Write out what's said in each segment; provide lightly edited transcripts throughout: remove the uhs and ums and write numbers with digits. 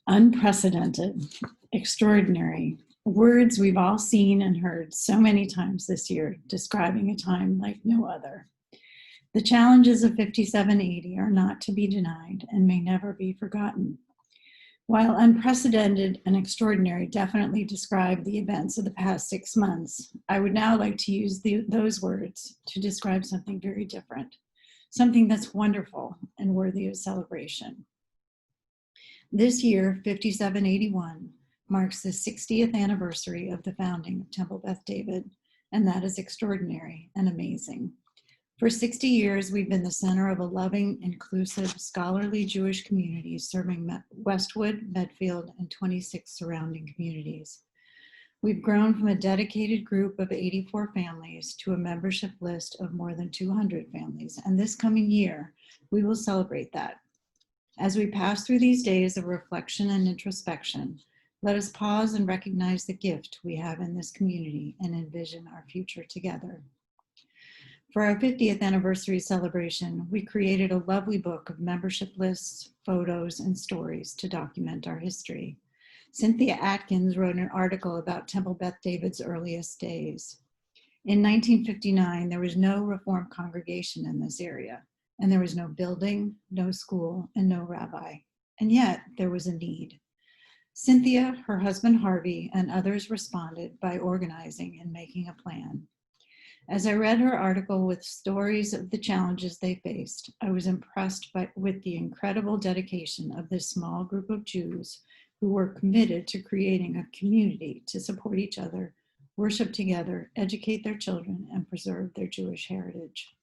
Unprecedented, extraordinary, words we've all seen and heard so many times this year, describing a time like no other. The challenges of 5780 are not to be denied and may never be forgotten. While unprecedented and extraordinary definitely describe the events of the past 6 months, I would now like to use those words to describe something very different, something that's wonderful and worthy of celebration. This year, 5781, marks the 60th anniversary of the founding of Temple Beth David, and that is extraordinary and amazing. For 60 years, we've been the center of a loving, inclusive, scholarly Jewish community serving Westwood, Medfield, and 26 surrounding communities. We've grown from a dedicated group of 84 families to a membership list of more than 200 families, and this coming year, we will celebrate that. As we pass through these days of reflection and introspection, let us pause and recognize the gift we have in this community and envision our future together. For our 50th anniversary celebration, we created a lovely book of membership lists, photos, and stories to document our history. Cynthia Atkins wrote an article about Temple Beth David's earliest days. In 1959, there was no Reformed congregation in this area, and there was no building, no school, and no rabbi. And yet, there was a need. Cynthia, her husband Harvey, and others responded by organizing and making a plan. As I read her article with stories of the challenges they faced, I was impressed with the incredible dedication of this small group of Jews who were committed to creating a community to support each other, worship together, educate their children, and preserve their Jewish heritage.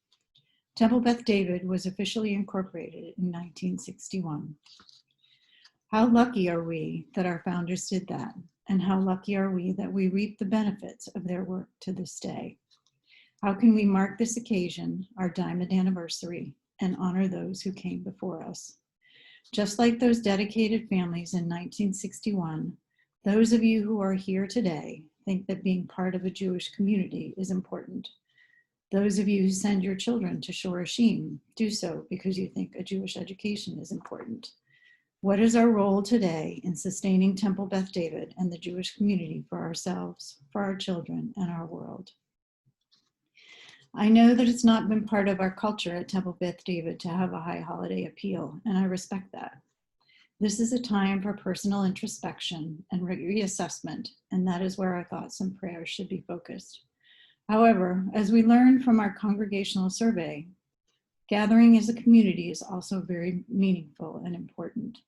Temple Beth David was officially incorporated in 1961. How lucky are we that our founders did that, and how lucky are we that we reap the benefits of their work to this day. How can we mark this occasion, our diamond anniversary, and honor those who came before us? Just like those dedicated families in 1961, those of you who are here today think that being part of a Jewish community is important. Those of you who send your children to Shor Hashim do so because you think a Jewish education is important. What is our role today in sustaining Temple Beth David and the Jewish community for ourselves, for our children, and our world? I know that it's not been part of our culture at Temple Beth David to have a high holiday appeal, and I respect that. This is a time for personal introspection and reassessment, and that is where our thoughts and prayers should be focused. However, as we learned from our congregational survey, gathering as a community is also very meaningful and important.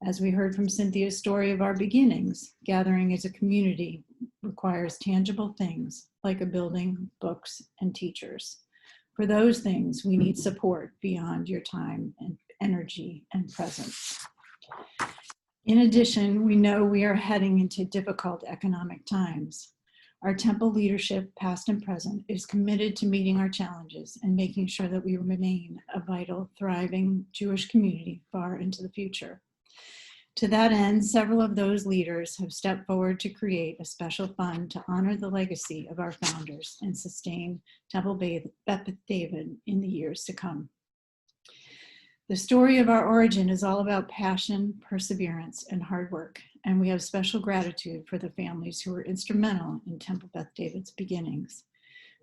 As we heard from Cynthia's story of our beginnings, gathering as a community requires tangible things like a building, books, and teachers. For those things, we need support beyond your time and energy and presence. In addition, we know we are heading into difficult economic times. Our temple leadership, past and present, is committed to meeting our challenges and making sure that we remain a vital, thriving Jewish community far into the future. To that end, several of those leaders have stepped forward to create a special fund to honor the legacy of our founders and sustain Temple Beth David in the years to come. The story of our origin is all about passion, perseverance, and hard work, and we have special gratitude for the families who were instrumental in Temple Beth David's beginnings.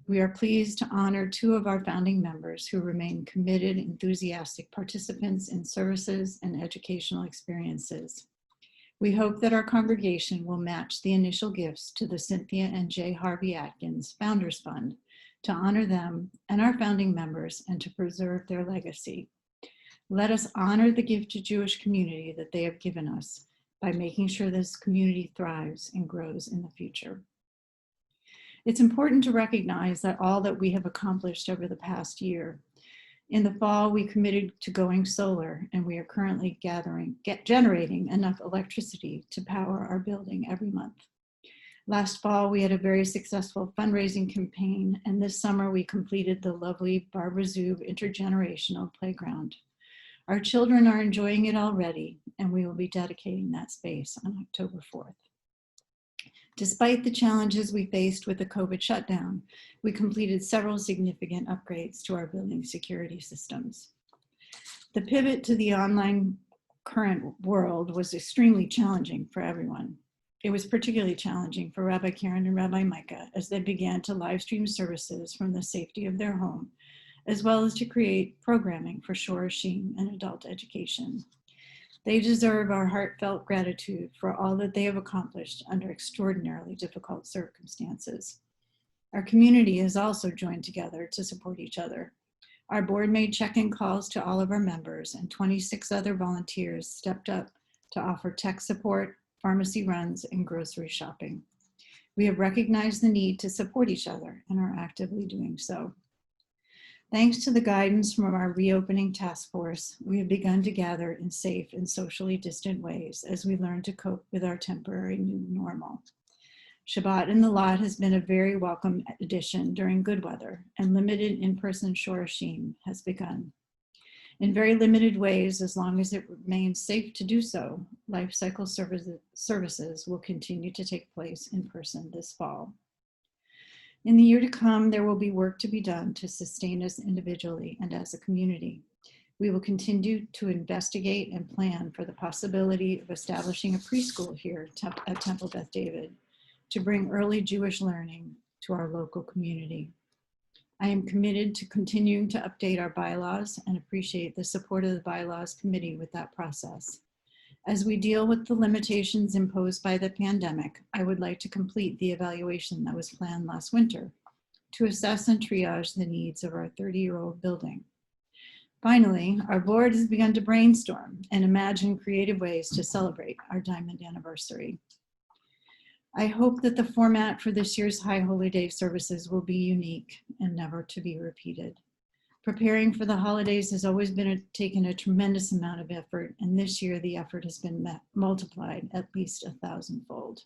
We are pleased to honor 2 of our founding members who remain committed, enthusiastic participants in services and educational experiences. We hope that our congregation will match the initial gifts to the Cynthia and J. Harvey Atkins Founders Fund to honor them and our founding members and to preserve their legacy. Let us honor the gifted Jewish community that they have given us by making sure this community thrives and grows in the future. It's important to recognize that all that we have accomplished over the past year. In the fall, we committed to going solar, and we are currently generating enough electricity to power our building every month. Last fall, we had a very successful fundraising campaign, and this summer we completed the lovely Barbara Zub Intergenerational Playground. Our children are enjoying it already, and we will be dedicating that space on October 4th. Despite the challenges we faced with the COVID shutdown, we completed several significant upgrades to our building security systems. The pivot to the online current world was extremely challenging for everyone. It was particularly challenging for Rabbi Karen and Rabbi Micah as they began to live stream services from the safety of their home, as well as to create programming for Shorashim and adult education. They deserve our heartfelt gratitude for all that they have accomplished under extraordinarily difficult circumstances. Our community has also joined together to support each other. Our board made check-in calls to all of our members, and 26 other volunteers stepped up to offer tech support, pharmacy runs, and grocery shopping. We have recognized the need to support each other and are actively doing so. Thanks to the guidance from our reopening task force, we have begun to gather in safe and socially distant ways as we learn to cope with our temporary new normal. Shabbat in the lot has been a very welcome addition during good weather, and limited in-person Shorashim has begun. In very limited ways, as long as it remains safe to do so, life cycle services will continue to take place in person this fall. In the year to come, there will be work to be done to sustain us individually and as a community. We will continue to investigate and plan for the possibility of establishing a preschool here at Temple Beth David to bring early Jewish learning to our local community. I am committed to continuing to update our bylaws and appreciate the support of the bylaws committee with that process. As we deal with the limitations imposed by the pandemic, I would like to complete the evaluation that was planned last winter to assess and triage the needs of our 30-year-old building. Finally, our board has begun to brainstorm and imagine creative ways to celebrate our diamond anniversary. I hope that the format for this year's High Holy Day services will be unique and never to be repeated. Preparing for the holidays has always taken a tremendous amount of effort, and this year the effort has been multiplied at least 1,000-fold.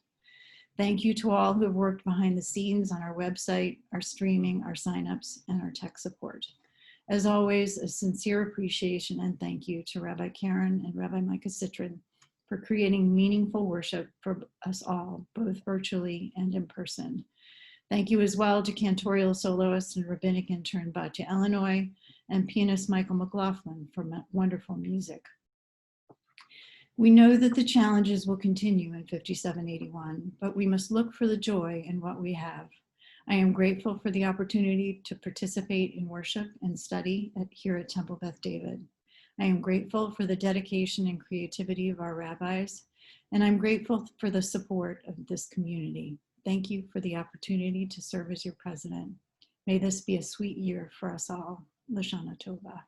Thank you to all who have worked behind the scenes on our website, our streaming, our signups, and our tech support. As always, a sincere appreciation and thank you to Rabbi Karen and Rabbi Micah Citrin for creating meaningful worship for us all, both virtually and in person. Thank you as well to cantorial soloist and rabbinic intern Batya Illinois and pianist Michael McLaughlin for wonderful music. We know that the challenges will continue in 5781, but we must look for the joy in what we have. I am grateful for the opportunity to participate in worship and study here at Temple Beth David. I am grateful for the dedication and creativity of our rabbis, and I'm grateful for the support of this community. Thank you for the opportunity to serve as your president. May this be a sweet year for us all. Lashana Tova.